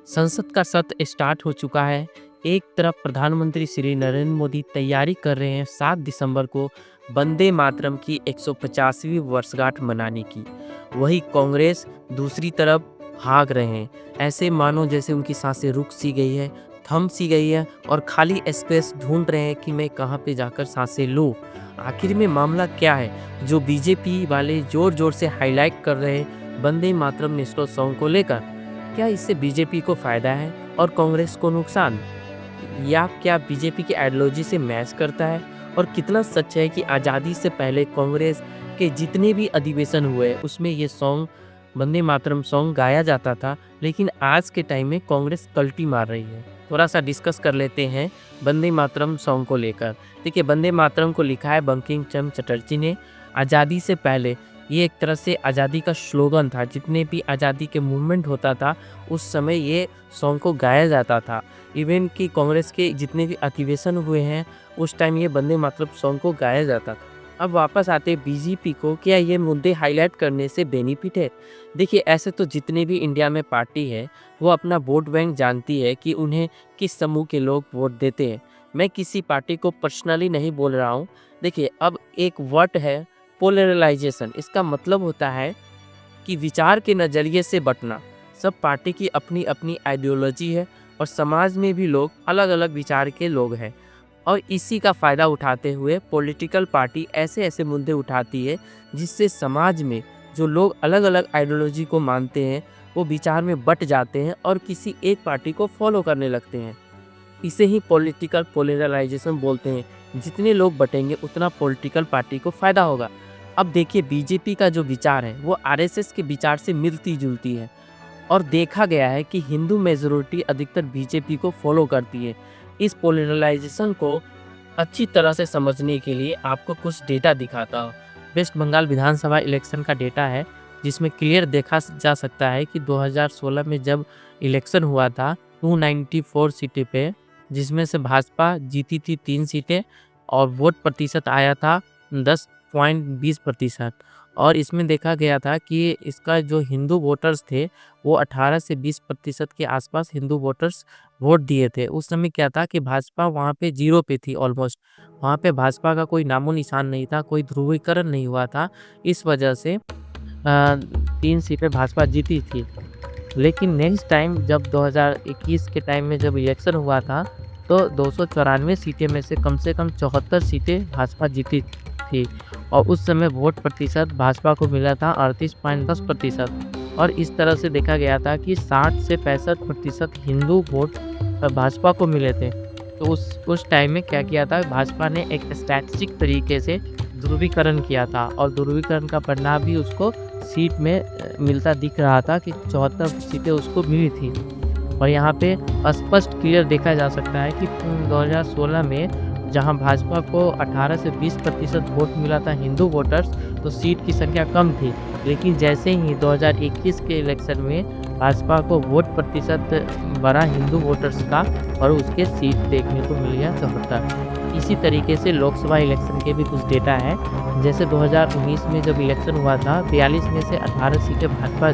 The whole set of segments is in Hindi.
संसद का सत्र स्टार्ट हो चुका है। एक तरफ प्रधानमंत्री श्री नरेंद्र मोदी तैयारी कर रहे हैं 7 दिसंबर को वंदे मातरम की 150वीं वर्षगांठ मनाने की। वही कांग्रेस दूसरी तरफ भाग रहे हैं। ऐसे मानो जैसे उनकी सांसें रुक सी गई है, थम सी गई है और खाली स्पेस ढूंढ रहे हैं कि मैं कहाँ पे जाकर सांसें लूँ। आखिर में मामला क्या है जो बीजेपी वाले जोर जोर से हाईलाइट कर रहे हैं वंदे मातरम नेशनल सॉन्ग को लेकर? क्या इससे बीजेपी को फायदा है और कांग्रेस को नुकसान? या क्या बीजेपी की आइडियोलॉजी से मैच करता है? और कितना सच है कि आज़ादी से पहले कांग्रेस के जितने भी अधिवेशन हुए उसमें ये सॉन्ग वंदे मातरम सॉन्ग गाया जाता था, लेकिन आज के टाइम में कांग्रेस कल्टी मार रही है। थोड़ा सा डिस्कस कर लेते हैं वंदे मातरम सॉन्ग को लेकर। देखिए, वंदे मातरम को लिखा है बंकिम चंद्र चटर्जी ने। आज़ादी से पहले ये एक तरह से आज़ादी का स्लोगन था। जितने भी आज़ादी के मूवमेंट होता था उस समय ये सॉन्ग को गाया जाता था। इवन कि कांग्रेस के जितने भी अधिवेशन हुए हैं उस टाइम ये वंदे मातरम सॉन्ग को गाया जाता था। अब वापस आते हैं बीजेपी को, क्या ये मुद्दे हाईलाइट करने से बेनिफिट है? देखिए, ऐसे तो जितने भी इंडिया में पार्टी है वो अपना वोट बैंक जानती है कि उन्हें किस समूह के लोग वोट देते हैं। मैं किसी पार्टी को पर्सनली नहीं बोल रहा हूँ। देखिए, अब एक वर्ड है पोलराइजेशन। इसका मतलब होता है कि विचार के नज़रिए से बंटना। सब पार्टी की अपनी अपनी आइडियोलॉजी है और समाज में भी लोग अलग अलग विचार के लोग हैं, और इसी का फ़ायदा उठाते हुए पॉलिटिकल पार्टी ऐसे ऐसे मुद्दे उठाती है जिससे समाज में जो लोग अलग अलग आइडियोलॉजी को मानते हैं वो विचार में बट जाते हैं और किसी एक पार्टी को फॉलो करने लगते हैं। इसे ही पॉलिटिकल पोलराइजेशन बोलते हैं। जितने लोग बटेंगे उतना पॉलिटिकल पार्टी को फ़ायदा होगा। अब देखिए, बीजेपी का जो विचार है वो आरएसएस के विचार से मिलती जुलती है, और देखा गया है कि हिंदू मेजॉरिटी अधिकतर बीजेपी को फॉलो करती है। इस पोलराइजेशन को अच्छी तरह से समझने के लिए आपको कुछ डेटा दिखाता हूँ। वेस्ट बंगाल विधानसभा इलेक्शन का डेटा है जिसमें क्लियर देखा जा सकता है कि 2016 में जब इलेक्शन हुआ था 294 सीटें पे, जिसमें से भाजपा जीती थी 3 सीटें और वोट प्रतिशत आया था 10.20%। और इसमें देखा गया था कि इसका जो हिंदू वोटर्स थे वो 18 से 20% के आसपास हिंदू वोटर्स वोट दिए थे। उस समय क्या था कि भाजपा वहाँ पे जीरो पे थी ऑलमोस्ट। वहाँ पे भाजपा का कोई नामो निशान नहीं था, कोई ध्रुवीकरण नहीं हुआ था। इस वजह से 3 सीटें भाजपा जीती थी। लेकिन नेक्स्ट टाइम जब 2021 के टाइम में जब इलेक्शन हुआ था तो 294 सीटें में से कम 74 सीटें भाजपा जीती थी, और उस समय वोट प्रतिशत भाजपा को मिला था 38.10%। और इस तरह से देखा गया था कि 60 से 65% हिंदू वोट भाजपा को मिले थे। तो उस टाइम में क्या किया था, भाजपा ने एक स्ट्रैटेजिक तरीके से ध्रुवीकरण किया था, और ध्रुवीकरण का परिणाम भी उसको सीट में मिलता दिख रहा था कि 74 सीटें उसको मिली थी। और यहाँ पे स्पष्ट क्लियर देखा जा सकता है कि 2016 में जहाँ भाजपा को 18 से 20% वोट मिला था हिंदू वोटर्स, तो सीट की संख्या कम थी। लेकिन जैसे ही 2021 के इलेक्शन में भाजपा को वोट प्रतिशत बढ़ा हिंदू वोटर्स का, और उसके सीट देखने को मिल गया 74। इसी तरीके से लोकसभा इलेक्शन के भी कुछ डेटा है। जैसे 2019 में जब इलेक्शन हुआ था 42 में से 18 सीटें भाजपा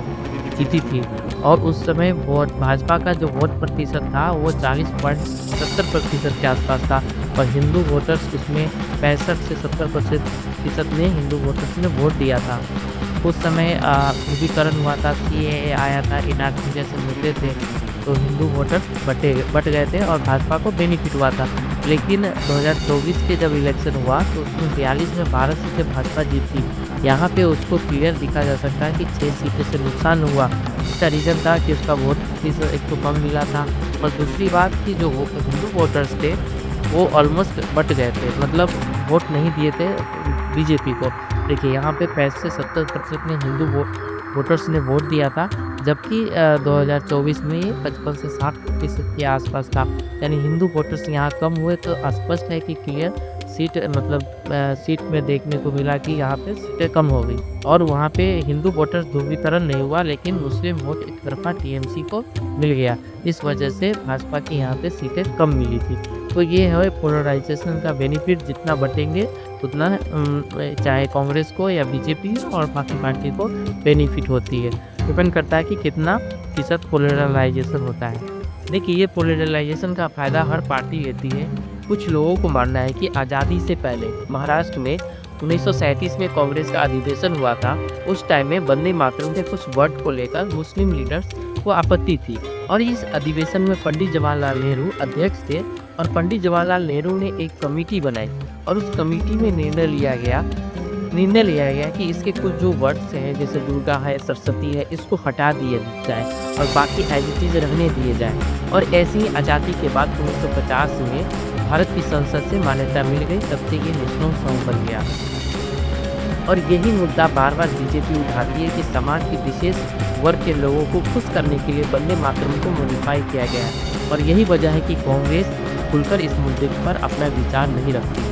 जीती थी, और उस समय वोट भाजपा का जो वोट प्रतिशत था वो 40.70% के आसपास था, और हिंदू वोटर्स उसमें 65 से 70% ने हिंदू वोटर्स ने वोट दिया था। उस समय ध्रुवीकरण हुआ था, सीएए आया था, एनआरसी जैसे मुद्दे थे, तो हिंदू वोटर्स बट गए थे और भाजपा को बेनिफिट हुआ था। लेकिन 2024 के जब इलेक्शन हुआ तो उसमें 42 में 12 सीटें भाजपा जीती। यहाँ पे उसको क्लियर दिखा जा सकता है कि 6 सीटें से नुकसान हुआ। इसका रीज़न था कि उसका वोट प्रतिशत एक तो कम मिला था, और दूसरी बात कि जो हिंदू वोटर्स थे वो ऑलमोस्ट बट गए थे, मतलब वोट नहीं दिए थे बीजेपी को। देखिए, यहाँ पे 65 से 70% ने हिंदू वोटर्स ने वोट दिया था, जबकि 2024 में ये 55 से 60% के आसपास था। यानी हिंदू वोटर्स यहाँ कम हुए, तो स्पष्ट है कि क्लियर सीट में देखने को मिला कि यहाँ पे सीटें कम हो गई, और वहाँ पे हिंदू वोटर्स ध्रुवीकरण नहीं हुआ, लेकिन मुस्लिम वोट एक तरफा टीएमसी को मिल गया। इस वजह से भाजपा की यहाँ पे सीटें कम मिली थी। तो ये है पोलराइजेशन का बेनिफिट। जितना बटेंगे उतना चाहे कांग्रेस को या बीजेपी और बाकी पार्टी को बेनिफिट होती है। डिपेंड करता है कि कितना फ़ीसद पोलराइज़ेशन होता है। देखिए, ये पोलराइज़ेशन का फ़ायदा हर पार्टी लेती है। कुछ लोगों को मानना है कि आज़ादी से पहले महाराष्ट्र में 1937 में कांग्रेस का अधिवेशन हुआ था। उस टाइम में वंदे मातरम के कुछ वर्ड को लेकर मुस्लिम लीडर्स को आपत्ति थी और इस अधिवेशन में पंडित जवाहरलाल नेहरू अध्यक्ष थे और पंडित जवाहरलाल नेहरू ने एक कमेटी बनाई और उस कमेटी में निर्णय लिया गया कि इसके कुछ जो वर्ड्स हैं जैसे दुर्गा है, सरस्वती है, इसको हटा दिया जाए और बाकी एज इट इज़ रहने दिए जाएँ। और ऐसी ही आज़ादी के बाद 1950 में भारत की संसद से मान्यता मिल गई, तब से ये नेशनल सॉन्ग बन गया। और यही मुद्दा बार-बार बीजेपी उठाती है कि समाज के विशेष वर्ग के लोगों को खुश करने के लिए वंदे मातरम को मॉडिफाई किया गया है और यही वजह है कि कांग्रेस खुलकर इस मुद्दे पर अपना विचार नहीं रखती।